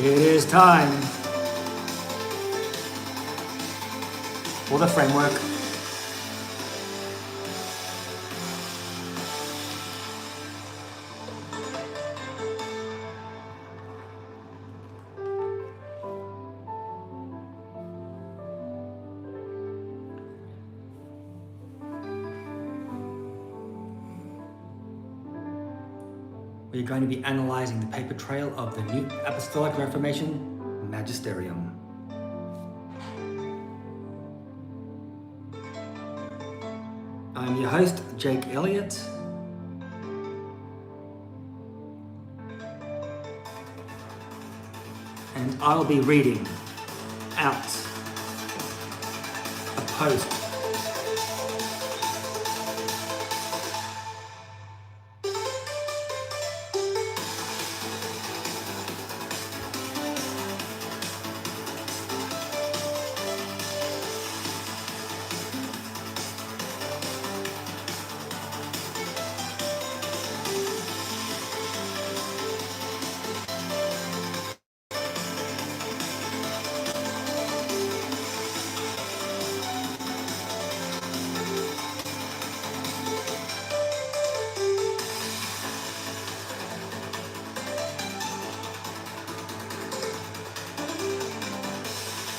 It is time for the framework. We're going to be analyzing the paper trail of the New Apostolic Reformation Magisterium. I'm your host, Jake Elliott. And I'll be reading out a post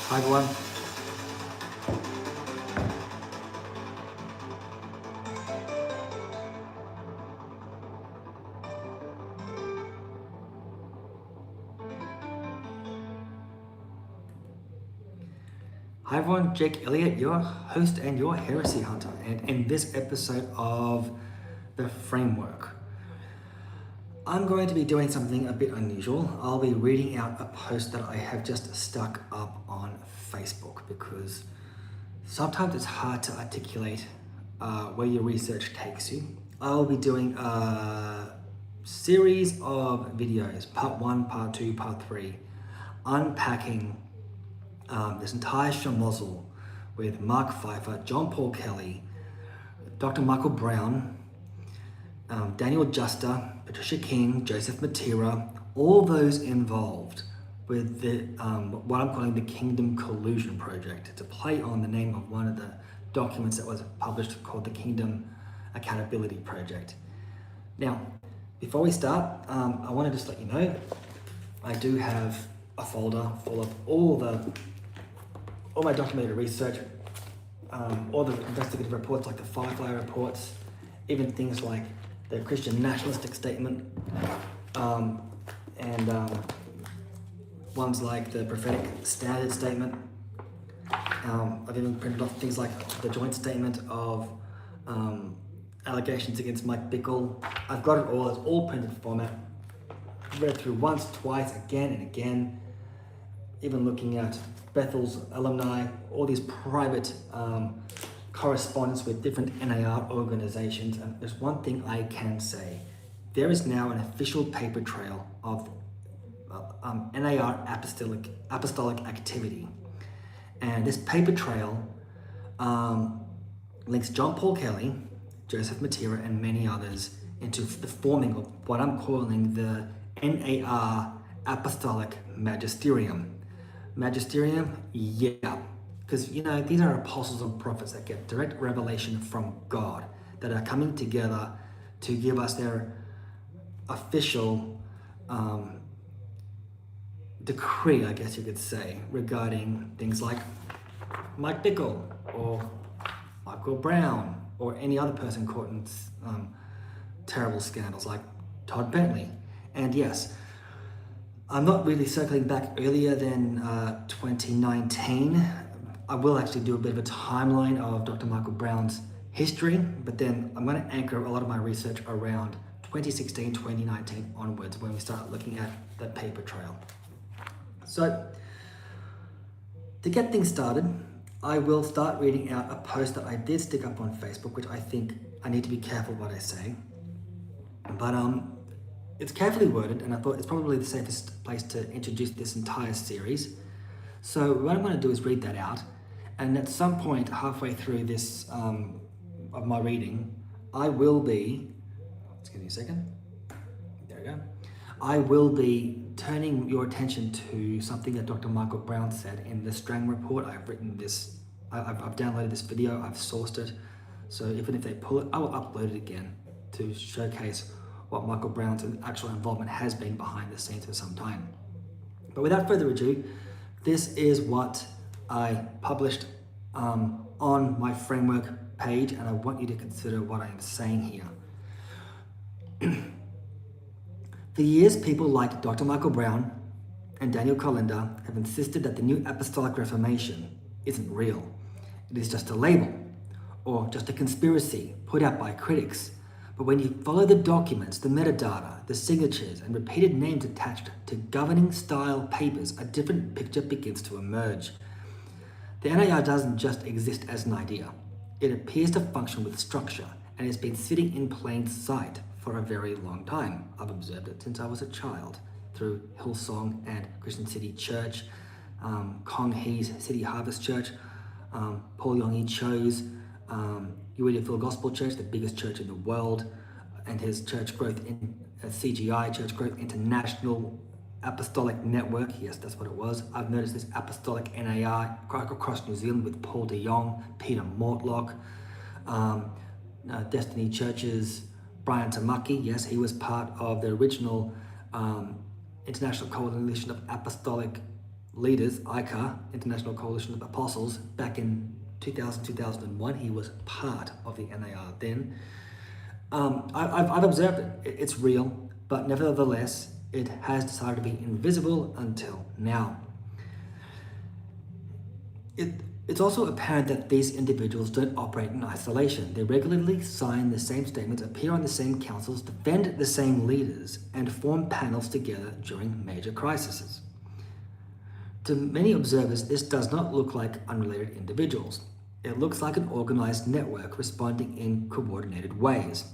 Hi everyone. Hi everyone, Jake Elliott, your host and your heresy hunter, and in this episode of the framework, I'm going to be doing something a bit unusual. I'll be reading out a post that I have just stuck up on Facebook because sometimes it's hard to articulate where your research takes you. I'll be doing a series of videos, part 1, part 2, part 3, unpacking this entire schmozzle with Mark Pfeiffer, John Paul Kelly, Dr. Michael Brown, Daniel Juster, Patricia King, Joseph Matera, all those involved with the what I'm calling the Kingdom Collusion Project. It's a play on the name of one of the documents that was published called the Kingdom Accountability Project. Now, before we start, I want to just let you know, I do have a folder full of all my documented research, all the investigative reports like the Firefly reports, even things like the Christian nationalistic statement, and ones like the prophetic standard statement. I've even printed off things like the joint statement of allegations against Mike Bickle. I've got it all, it's all printed format. I've read through once, twice, again and again, even looking at Bethel's alumni, all these private correspondence with different NAR organizations, and there's one thing I can say. There is now an official paper trail of NAR apostolic activity. And this paper trail links John Paul Kelly, Joseph Matera, and many others into the forming of what I'm calling the NAR Apostolic Magisterium. Magisterium, yeah. Because, you know, these are apostles and prophets that get direct revelation from God that are coming together to give us their official decree, I guess you could say, regarding things like Mike Bickle or Michael Brown or any other person caught in terrible scandals like Todd Bentley. And yes, I'm not really circling back earlier than 2019. I will actually do a bit of a timeline of Dr. Michael Brown's history, but then I'm going to anchor a lot of my research around 2016, 2019 onwards when we start looking at the paper trail. So, to get things started, I will start reading out a post that I did stick up on Facebook, which I think I need to be careful what I say. But it's carefully worded, and I thought it's probably the safest place to introduce this entire series. So what I'm going to do is read that out, and at some point halfway through this of my reading, I will be, excuse me a second, there we go, I will be turning your attention to something that Dr. Michael Brown said in the Strang report. I've downloaded this video, I've sourced it. So even if they pull it, I will upload it again to showcase what Michael Brown's actual involvement has been behind the scenes for some time. But without further ado, this is what I published on my framework page, and I want you to consider what I am saying here. For years, people like Dr. Michael Brown and Daniel Colander have insisted that the New Apostolic Reformation isn't real. It is just a label, or just a conspiracy put out by critics. But when you follow the documents, the metadata, the signatures, and repeated names attached to governing style papers, a different picture begins to emerge. The NAR doesn't just exist as an idea. It appears to function with structure, and has been sitting in plain sight for a very long time. I've observed it since I was a child through Hillsong and KingdomCity Church, Kong Hee's City Harvest Church, Paul Yonggi Cho's Full Gospel Church, the biggest church in the world, and his church growth in CGI, Church Growth International Apostolic Network. Yes, that's what it was. I've noticed this Apostolic NAR across New Zealand with Paul de Jong, Peter Mortlock, Destiny Churches, Brian Tamaki. Yes, he was part of the original International Coalition of Apostolic Leaders, ICA, International Coalition of Apostles, back in 2000-2001. He was part of the NAR then. I've observed it. It's real, but nevertheless, it has decided to be invisible until now. It's also apparent that these individuals don't operate in isolation. They regularly sign the same statements, appear on the same councils, defend the same leaders, and form panels together during major crises. To many observers, this does not look like unrelated individuals. It looks like an organized network responding in coordinated ways.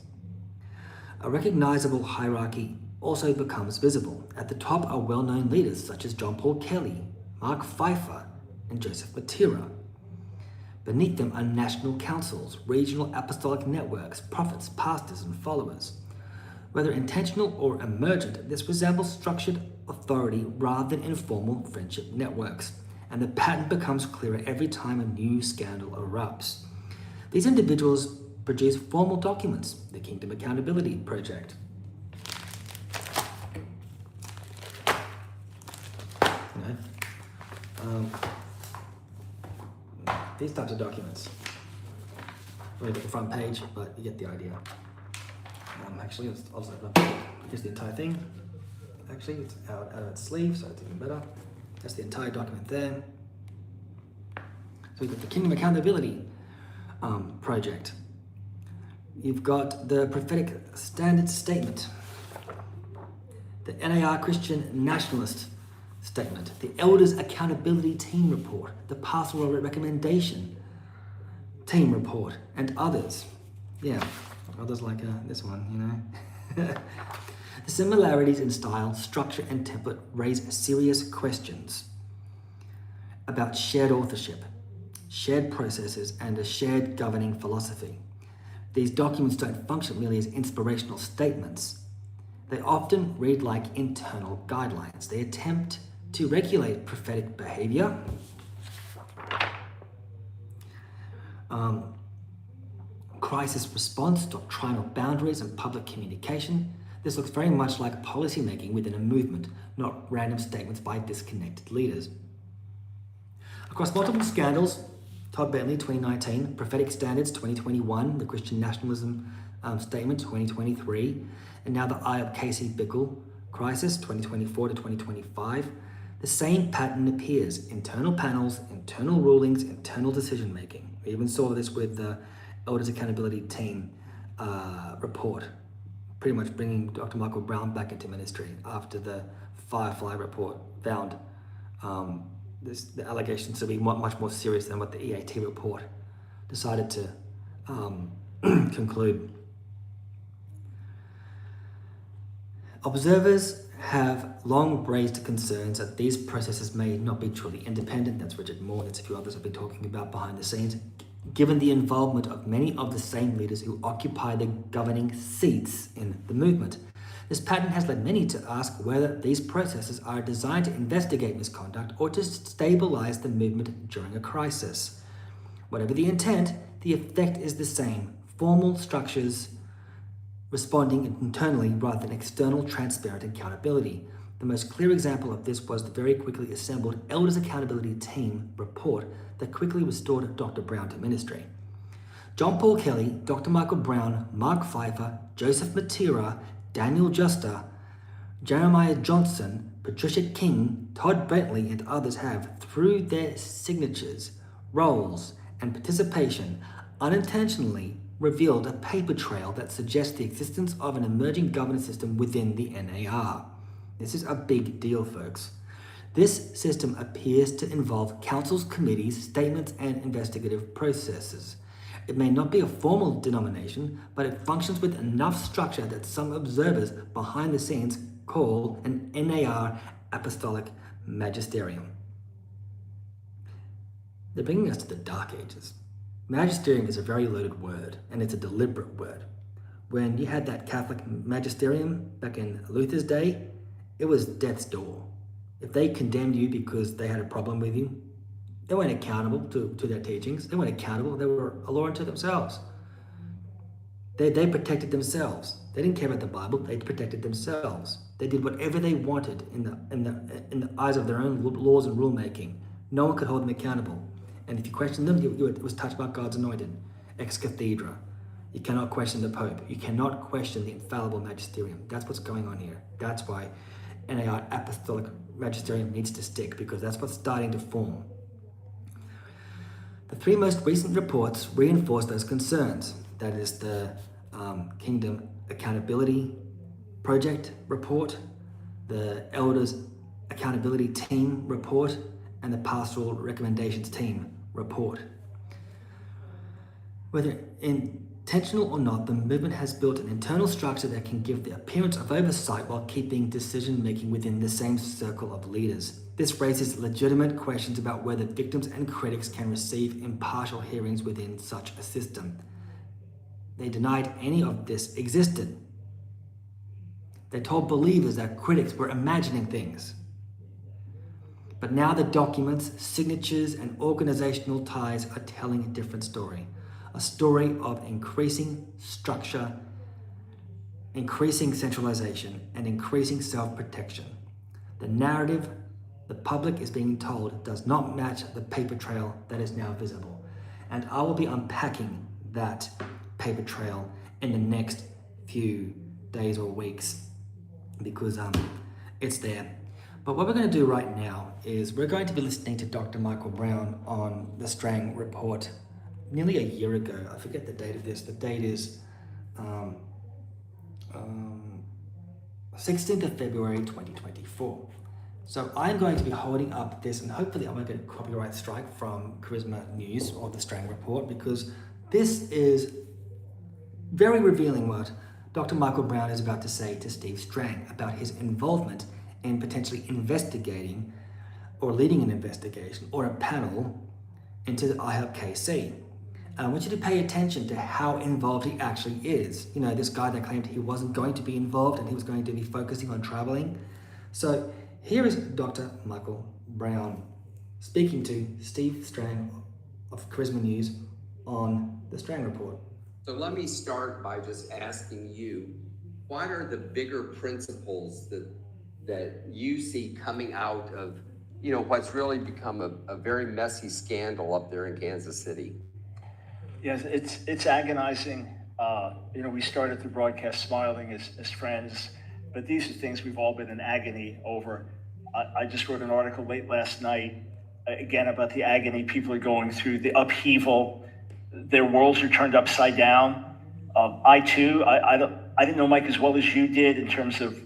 A recognizable hierarchy also becomes visible. At the top are well-known leaders such as John Paul Kelly, Mark Pfeiffer, and Joseph Matera. Beneath them are national councils, regional apostolic networks, prophets, pastors, and followers. Whether intentional or emergent, this resembles structured authority rather than informal friendship networks, and the pattern becomes clearer every time a new scandal erupts. These individuals produce formal documents, the Kingdom Accountability Project. These types of documents. Really at the front page, but you get the idea. Actually, I'll just open up. Here's the entire thing. Actually, it's out of its sleeve, so it's even better. That's the entire document there. So we've got the Kingdom Accountability Project. You've got the Prophetic Standard Statement, the NAR Christian Nationalist Statement, the Elders Accountability Team Report, the Pastoral Recommendation Team Report, and others. Yeah, others like this one, you know. The similarities in style, structure, and template raise serious questions about shared authorship, shared processes, and a shared governing philosophy. These documents don't function merely as inspirational statements. They often read like internal guidelines. They attempt to regulate prophetic behavior, crisis response, doctrinal boundaries, and public communication. This looks very much like policy making within a movement, not random statements by disconnected leaders. Across multiple scandals, Todd Bentley 2019, Prophetic Standards 2021, the Christian Nationalism Statement 2023, and now the IHOPKC Bickle Crisis 2024 to 2025, the same pattern appears: internal panels, internal rulings, internal decision making. We even saw this with the Elders Accountability Team report, pretty much bringing Dr. Michael Brown back into ministry after the Firefly report found the allegations to be much more serious than what the EAT report decided to conclude. Observers have long raised concerns that these processes may not be truly independent. That's Richard Moore, that's a few others have been talking about behind the scenes, given the involvement of many of the same leaders who occupy the governing seats in the movement. This pattern has led many to ask whether these processes are designed to investigate misconduct or to stabilize the movement during a crisis. Whatever the intent, the effect is the same: formal structures responding internally rather than external, transparent accountability. The most clear example of this was the very quickly assembled Elders Accountability Team report that quickly restored Dr. Brown to ministry. John Paul Kelly, Dr. Michael Brown, Mark Pfeiffer, Joseph Matera, Daniel Juster, Jeremiah Johnson, Patricia King, Todd Bentley, and others have, through their signatures, roles, and participation, unintentionally revealed a paper trail that suggests the existence of an emerging governance system within the NAR. This is a big deal, folks. This system appears to involve councils, committees, statements, and investigative processes. It may not be a formal denomination, but it functions with enough structure that some observers behind the scenes call an NAR Apostolic Magisterium. They're bringing us to the Dark Ages. Magisterium is a very loaded word, and it's a deliberate word. When you had that Catholic magisterium back in Luther's day, it was death's door. If they condemned you because they had a problem with you, they weren't accountable to their teachings. They weren't accountable. They were a law unto themselves. They protected themselves. They didn't care about the Bible. They protected themselves. They did whatever they wanted in the eyes of their own laws and rulemaking. No one could hold them accountable. And if you questioned them, it was touched by God's anointed, ex cathedra. You cannot question the Pope. You cannot question the infallible magisterium. That's what's going on here. That's why NAR Apostolic Magisterium needs to stick, because that's what's starting to form. The three most recent reports reinforce those concerns. That is the Kingdom Accountability Project report, the Elders Accountability Team report, and the Pastoral Recommendations Team report. Whether intentional or not, the movement has built an internal structure that can give the appearance of oversight while keeping decision-making within the same circle of leaders. This raises legitimate questions about whether victims and critics can receive impartial hearings within such a system. They denied any of this existed. They told believers that critics were imagining things. But now the documents, signatures, and organizational ties are telling a different story. A story of increasing structure, increasing centralization, and increasing self-protection. The narrative the public is being told does not match the paper trail that is now visible. And I will be unpacking that paper trail in the next few days or weeks, because it's there. But what we're going to do right now is we're going to be listening to Dr. Michael Brown on the Strang report nearly a year ago. I forget the date of this. The date is 16th of February 2024. So I'm going to be holding up this, and hopefully I won't get a copyright strike from Charisma News or the Strang report, because this is very revealing what Dr. Michael Brown is about to say to Steve Strang about his involvement in potentially investigating or leading an investigation or a panel into the IHOPKC. And I want you to pay attention to how involved he actually is. You know, this guy that claimed he wasn't going to be involved and he was going to be focusing on traveling. So here is Dr. Michael Brown speaking to Steve Strang of Charisma News on the Strang report. So let me start by just asking you, what are the bigger principles that you see coming out of, you know, what's really become a very messy scandal up there in Kansas City? Yes, it's agonizing. You know, we started the broadcast smiling as friends, but these are things we've all been in agony over. I just wrote an article late last night, again, about the agony people are going through, the upheaval. Their worlds are turned upside down. I didn't know Mike as well as you did in terms of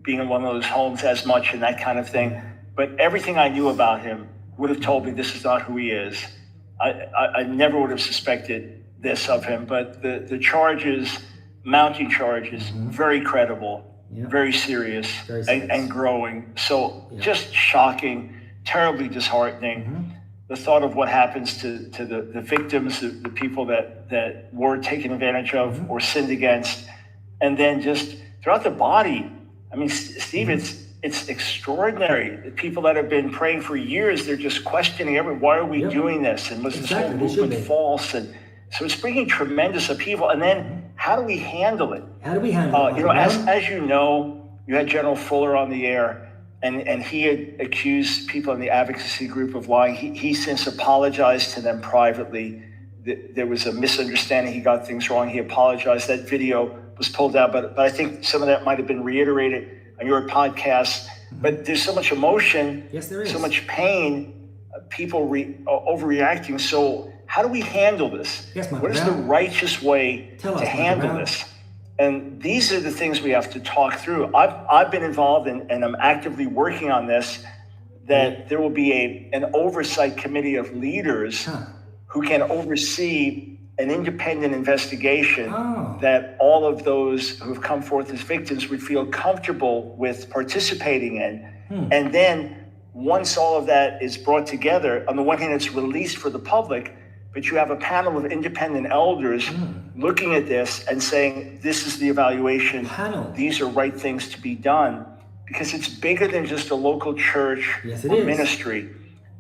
being in one of those homes as much and that kind of thing. But everything I knew about him would have told me this is not who he is. I never would have suspected this of him, but the charges, mounting charges, very credible, very serious, and growing. So just shocking, terribly disheartening. The thought of what happens to the victims, the people that were taken advantage of or sinned against, and then just throughout the body. I mean, Steve, it's extraordinary. The people that have been praying for years, they're just questioning why are we doing this? And was this whole movement false? And so it's bringing tremendous upheaval. And then how do we handle it? How do we handle it? As you know, you had General Fuller on the air, and he had accused people in the advocacy group of lying. He since apologized to them privately. There was a misunderstanding. He got things wrong. He apologized. That video was pulled out, but I think some of that might have been reiterated on your podcast. But there's so much emotion, yes, there is. So much pain, people overreacting. So how do we handle this? Yes, what is the righteous way to handle this? And these are the things we have to talk through. I've been involved and I'm actively working on this, that there will be an oversight committee of leaders who can oversee an independent investigation that all of those who have come forth as victims would feel comfortable with participating in. And then once all of that is brought together, on the one hand, it's released for the public, but you have a panel of independent elders looking at this and saying, this is the evaluation. These are right things to be done, because it's bigger than just a local church or ministry.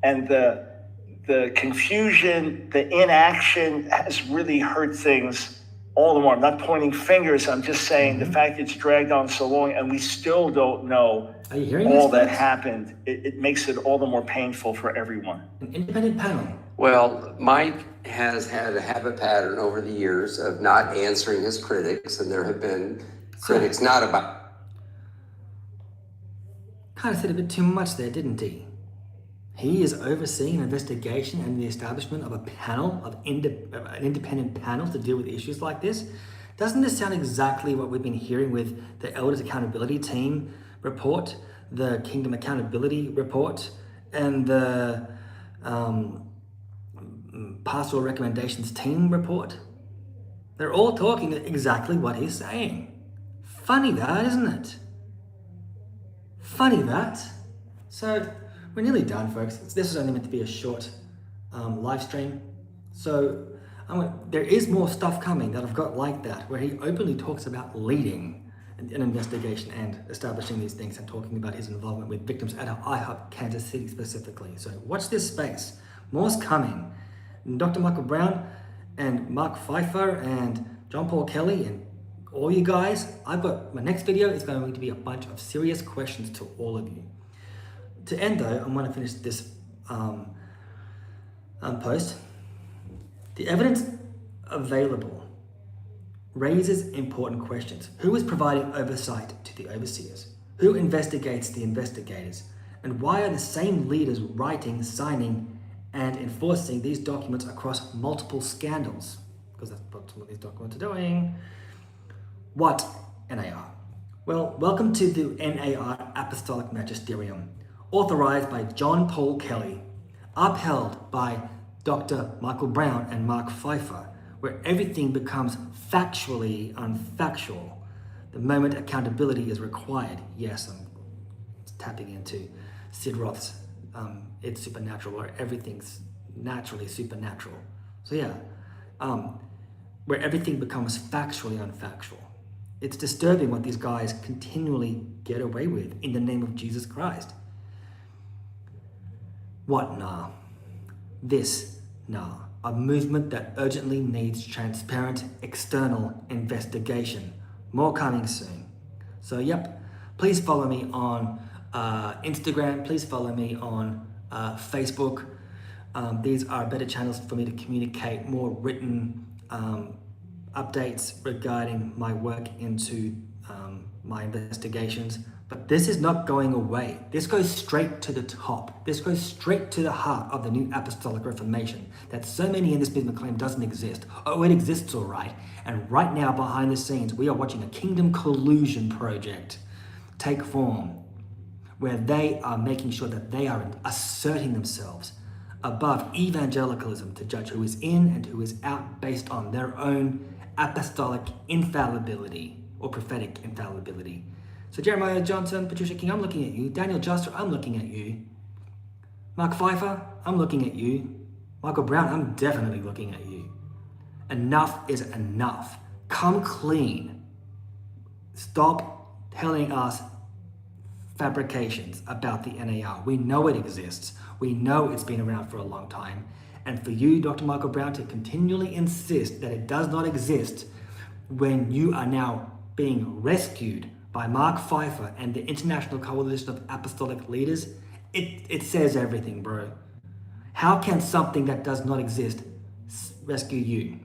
And the confusion, the inaction has really hurt things all the more. I'm not pointing fingers. I'm just saying the fact it's dragged on so long and we still don't know all that happened, it makes it all the more painful for everyone. An independent panel. Well, Mike has had a habit pattern over the years of not answering his critics, and there have been critics not about... Kind of said a bit too much there, didn't he? He is overseeing an investigation and the establishment of a panel, an independent panel to deal with issues like this. Doesn't this sound exactly what we've been hearing with the Elders Accountability Team report, the Kingdom Accountability report, and the Pastoral Recommendations Team report? They're all talking exactly what he's saying. Funny that, isn't it? Funny that. So, we're nearly done, folks. This is only meant to be a short live stream. So there is more stuff coming that I've got like that, where he openly talks about leading an investigation and establishing these things and talking about his involvement with victims at IHOPKC specifically. So watch this space. More's coming. Dr. Michael Brown and Mark Pfeiffer and John Paul Kelly and all you guys, I've got my next video is going to be a bunch of serious questions to all of you. To end though, I'm going to finish this post. The evidence available raises important questions. Who is providing oversight to the overseers? Who investigates the investigators? And why are the same leaders writing, signing, and enforcing these documents across multiple scandals? Because that's what these documents are doing. What NAR? Well, welcome to the NAR Apostolic Magisterium, authorized by John Paul Kelly, upheld by Dr. Michael Brown and Mark Pfeiffer, where everything becomes factually unfactual the moment accountability is required. Yes, I'm tapping into Sid Roth's It's Supernatural, where everything's naturally supernatural. So yeah, where everything becomes factually unfactual. It's disturbing what these guys continually get away with in the name of Jesus Christ. What NAR? This NAR, a movement that urgently needs transparent external investigation. More coming soon. So yep, please follow me on Instagram, please follow me on Facebook. These are better channels for me to communicate more written updates regarding my work into my investigations. But this is not going away. This goes straight to the top. This goes straight to the heart of the new apostolic reformation that so many in this movement claim doesn't exist. Oh, it exists all right. And right now, behind the scenes, we are watching a kingdom collusion project take form, where they are making sure that they are asserting themselves above evangelicalism to judge who is in and who is out based on their own apostolic infallibility or prophetic infallibility. So Jeremiah Johnson, Patricia King, I'm looking at you. Daniel Juster, I'm looking at you. Mark Pfeiffer, I'm looking at you. Michael Brown, I'm definitely looking at you. Enough is enough. Come clean. Stop telling us fabrications about the NAR. We know it exists. We know it's been around for a long time. And for you, Dr. Michael Brown, to continually insist that it does not exist when you are now being rescued by Mark Pfeiffer and the International Coalition of Apostolic Leaders, it says everything, bro. How can something that does not exist rescue you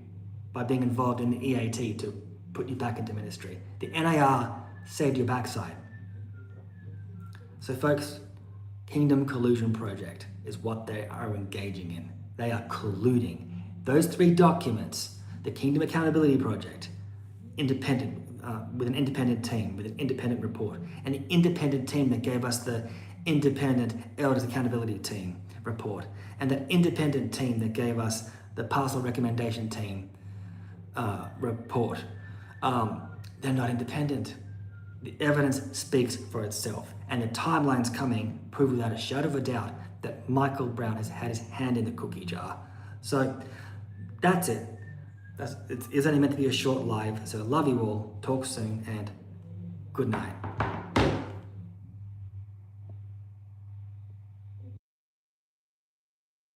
by being involved in the EAT to put you back into ministry? The NAR saved your backside. So folks, Kingdom Collusion Project is what they are engaging in. They are colluding. Those 3 documents, the Kingdom Accountability Project, independent, with an independent team, with an independent report, and an independent team that gave us the Independent Elders Accountability Team report, and the independent team that gave us the Pastoral Recommendation Team report. They're not independent. The evidence speaks for itself, and the timelines coming prove without a shadow of a doubt that Michael Brown has had his hand in the cookie jar. So that's it. It is only meant to be a short live, so love you all, talk soon, and good night.